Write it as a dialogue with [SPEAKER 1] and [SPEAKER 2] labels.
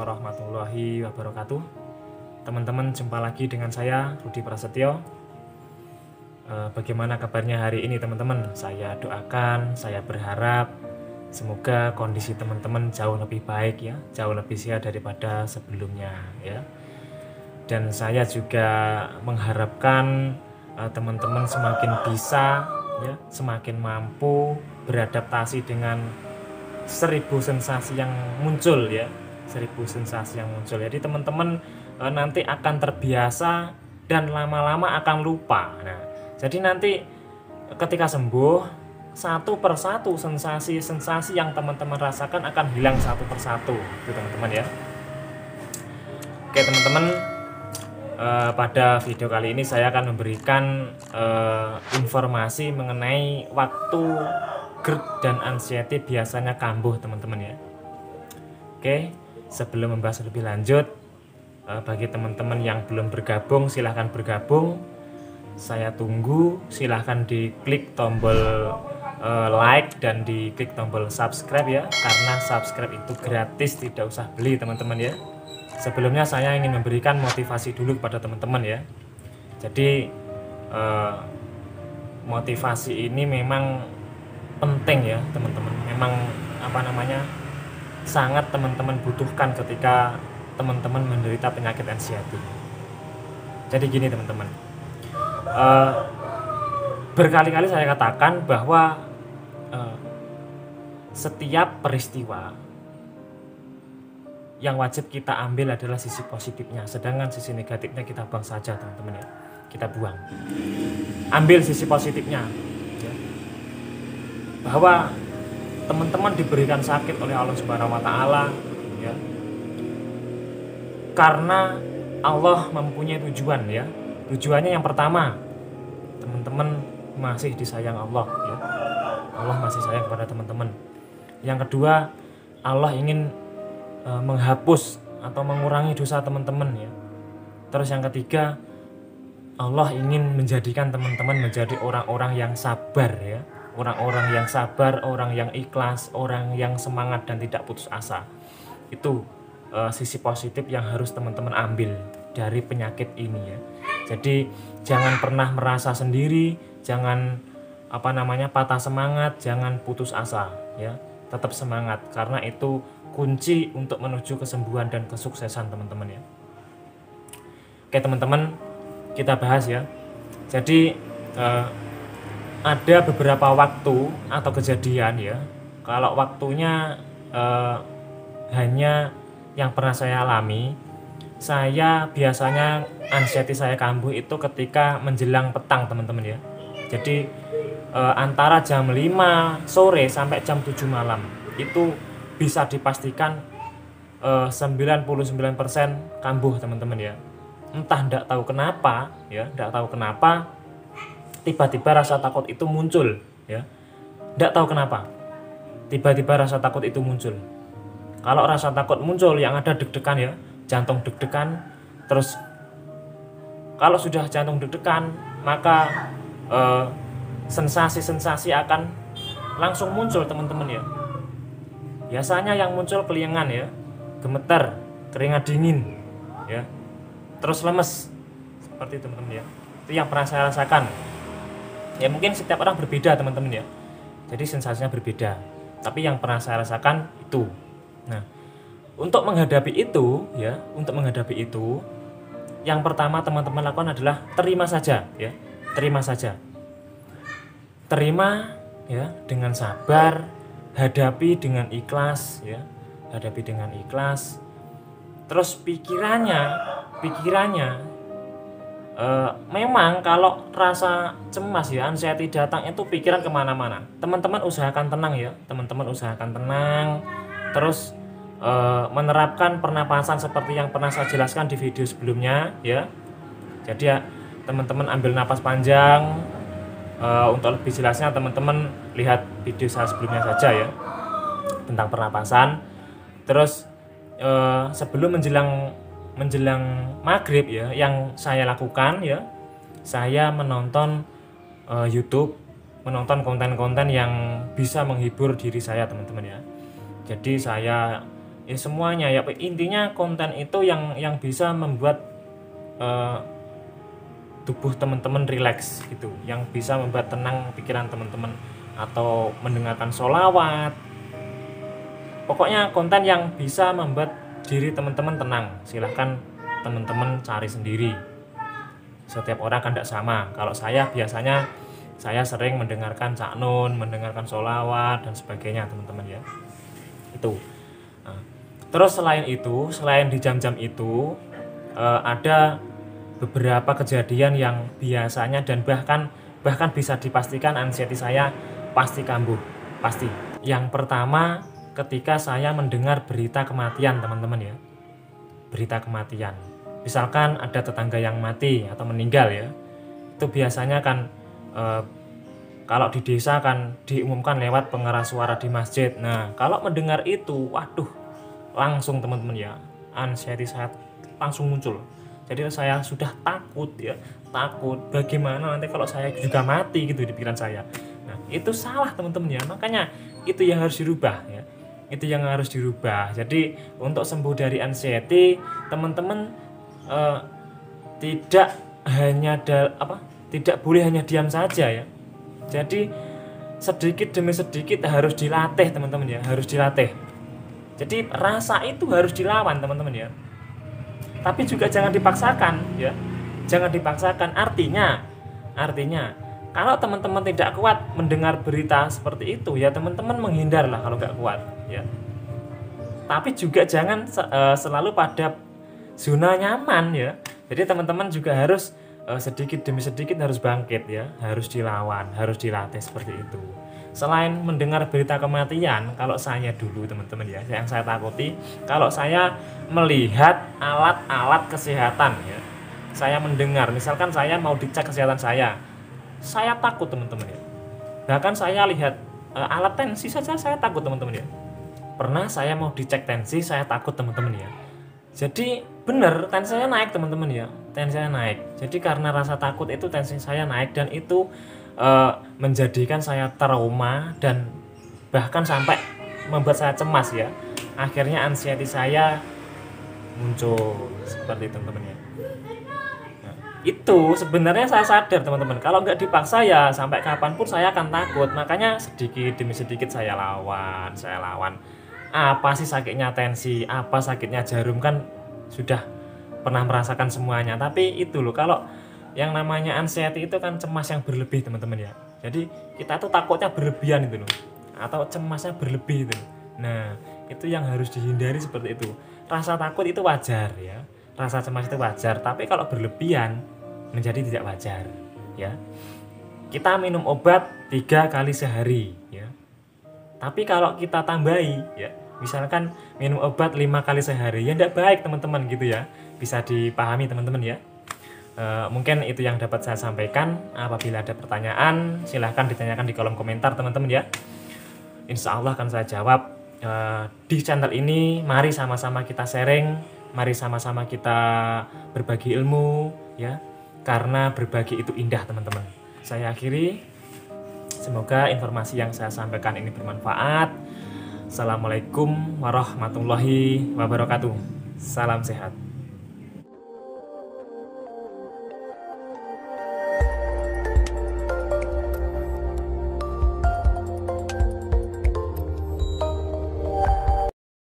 [SPEAKER 1] warahmatullahi wabarakatuh. Teman-teman, jumpa lagi dengan saya Rudi Prasetyo. Bagaimana kabarnya hari ini teman-teman? Saya doakan, saya berharap semoga kondisi teman-teman jauh lebih baik ya, jauh lebih sehat daripada sebelumnya ya. Dan saya juga mengharapkan teman-teman semakin bisa ya, semakin mampu beradaptasi dengan 1000 sensasi yang muncul ya, 1000 sensasi yang muncul. Jadi teman-teman nanti akan terbiasa dan lama-lama akan lupa. Nah, jadi nanti ketika sembuh, satu persatu sensasi-sensasi yang teman-teman rasakan akan hilang satu persatu, itu teman-teman ya. Oke teman-teman, pada video kali ini saya akan memberikan informasi mengenai waktu GERD dan anxiety biasanya kambuh teman-teman ya. Oke, sebelum membahas lebih lanjut, bagi teman-teman yang belum bergabung silahkan bergabung. Saya tunggu, silahkan diklik tombol like dan diklik tombol subscribe ya, karena subscribe itu gratis, tidak usah beli teman-teman ya. Sebelumnya saya ingin memberikan motivasi dulu kepada teman-teman ya. Jadi motivasi ini memang penting ya teman-teman, memang sangat teman-teman butuhkan ketika teman-teman menderita penyakit anxiety. Jadi gini teman-teman, berkali-kali saya katakan bahwa setiap peristiwa yang wajib kita ambil adalah sisi positifnya, sedangkan sisi negatifnya kita buang saja teman-teman ya, kita buang. Ambil sisi positifnya ya, bahwa teman-teman diberikan sakit oleh Allah Subhanahu wa taala ya, karena Allah mempunyai tujuan ya. Tujuannya yang pertama, teman-teman masih disayang Allah ya. Allah masih sayang kepada teman-teman. Yang kedua, Allah ingin menghapus atau mengurangi dosa teman-teman ya. Terus yang ketiga, Allah ingin menjadikan teman-teman menjadi orang-orang yang sabar ya. Orang-orang yang sabar, orang yang ikhlas, orang yang semangat dan tidak putus asa. Itu sisi positif yang harus teman-teman ambil dari penyakit ini ya. Jadi jangan pernah merasa sendiri, jangan patah semangat, jangan putus asa ya. Tetap semangat, karena itu kunci untuk menuju kesembuhan dan kesuksesan teman-teman ya. Oke teman-teman, kita bahas ya. Jadi ada beberapa waktu atau kejadian ya, kalau waktunya hanya yang pernah saya alami, saya biasanya anxiety saya kambuh itu ketika menjelang petang teman-teman ya. Jadi antara jam 5 sore sampai jam 7 malam itu bisa dipastikan 99% kambuh teman-teman ya. Entah enggak tahu kenapa ya, enggak tahu kenapa tiba-tiba rasa takut itu muncul ya. Enggak tahu kenapa tiba-tiba rasa takut itu muncul. Kalau rasa takut muncul yang ada deg-degan ya, jantung deg-degan. Terus kalau sudah jantung deg-degan, maka sensasi-sensasi akan langsung muncul teman-teman ya. Biasanya yang muncul keliengan ya, gemeter, keringat dingin ya, terus lemes, seperti itu teman-teman ya. Itu yang pernah saya rasakan ya. Mungkin setiap orang berbeda teman-teman ya, jadi sensasinya berbeda, tapi yang pernah saya rasakan itu. Nah, untuk menghadapi itu ya, yang pertama teman-teman lakukan adalah terima saja ya, terima saja, terima ya dengan sabar, hadapi dengan ikhlas ya, hadapi dengan ikhlas. Terus pikirannya memang kalau rasa cemas ya, anxiety datang itu pikiran kemana-mana. Teman-teman usahakan tenang ya, teman-teman usahakan tenang. Terus menerapkan pernapasan seperti yang pernah saya jelaskan di video sebelumnya ya. Jadi ya teman-teman ambil napas panjang. Untuk lebih jelasnya teman-teman lihat video saya sebelumnya saja ya, tentang pernapasan. Terus sebelum menjelang maghrib ya, yang saya lakukan ya, saya menonton YouTube, menonton konten-konten yang bisa menghibur diri saya teman-teman ya. Jadi saya ya semuanya ya, intinya konten itu yang bisa membuat eh, tubuh teman-teman rileks gitu, yang bisa membuat tenang pikiran teman-teman, atau mendengarkan sholawat. Pokoknya konten yang bisa membuat diri teman-teman tenang, silahkan teman-teman cari sendiri. Setiap orang kan tidak sama. Kalau saya biasanya saya sering mendengarkan Cak Nun, mendengarkan sholawat dan sebagainya teman-teman ya. Itu. Nah, terus selain itu, selain di jam-jam itu ada beberapa kejadian yang biasanya dan bahkan bisa dipastikan anxiety saya pasti kambuh, pasti. Yang pertama, ketika saya mendengar berita kematian teman-teman ya, berita kematian, misalkan ada tetangga yang mati atau meninggal ya, itu biasanya kan kalau di desa kan diumumkan lewat pengeras suara di masjid. Nah kalau mendengar itu, waduh, langsung teman-teman ya, anxiety saya langsung muncul. Jadi saya sudah takut ya, takut bagaimana nanti kalau saya juga mati gitu di pikiran saya. Nah itu salah teman-teman ya, makanya itu yang harus dirubah ya, itu yang harus dirubah. Jadi untuk sembuh dari anxiety, teman-teman tidak hanya tidak boleh hanya diam saja ya. Jadi sedikit demi sedikit harus dilatih teman-teman ya, harus dilatih. Jadi rasa itu harus dilawan teman-teman ya, tapi juga jangan dipaksakan ya, jangan dipaksakan. Artinya kalau teman-teman tidak kuat mendengar berita seperti itu ya, teman-teman menghindarlah kalau nggak kuat ya. Tapi juga jangan selalu pada zona nyaman ya. Jadi teman-teman juga harus sedikit demi sedikit harus bangkit ya, harus dilawan, harus dilatih seperti itu. Selain mendengar berita kematian, kalau saya dulu teman-teman ya, yang saya takuti kalau saya melihat alat-alat kesehatan ya, saya mendengar, misalkan saya mau dicek kesehatan saya takut teman-teman ya. Bahkan saya lihat alat tensi saja saya takut teman-teman ya. Pernah saya mau dicek tensi, saya takut teman-teman ya. Jadi bener, tensi saya naik teman-teman ya, tensi saya naik. Jadi karena rasa takut itu tensi saya naik, dan itu menjadikan saya trauma dan bahkan sampai membuat saya cemas ya. Akhirnya anxiety saya muncul seperti itu teman-teman ya. Nah, itu sebenarnya saya sadar teman-teman, kalau nggak dipaksa ya sampai kapanpun saya akan takut. Makanya sedikit demi sedikit saya lawan. Apa sih sakitnya tensi, apa sakitnya jarum, kan sudah pernah merasakan semuanya. Tapi itu loh, kalau yang namanya anxiety itu kan cemas yang berlebih teman-teman ya. Jadi kita tuh takutnya berlebihan itu loh, atau cemasnya berlebih itu. Nah itu yang harus dihindari seperti itu. Rasa takut itu wajar ya, rasa cemas itu wajar, tapi kalau berlebihan menjadi tidak wajar ya. Kita minum obat 3 kali sehari ya, tapi kalau kita tambahi ya, misalkan minum obat 5 kali sehari ya, tidak baik teman-teman gitu ya. Bisa dipahami teman-teman ya. Mungkin itu yang dapat saya sampaikan. Apabila ada pertanyaan silahkan ditanyakan di kolom komentar teman-teman ya. Insya Allah akan saya jawab. Di channel ini mari sama-sama kita sharing, mari sama-sama kita berbagi ilmu ya, karena berbagi itu indah teman-teman. Saya akhiri, semoga informasi yang saya sampaikan ini bermanfaat. Assalamualaikum warahmatullahi wabarakatuh. Salam sehat.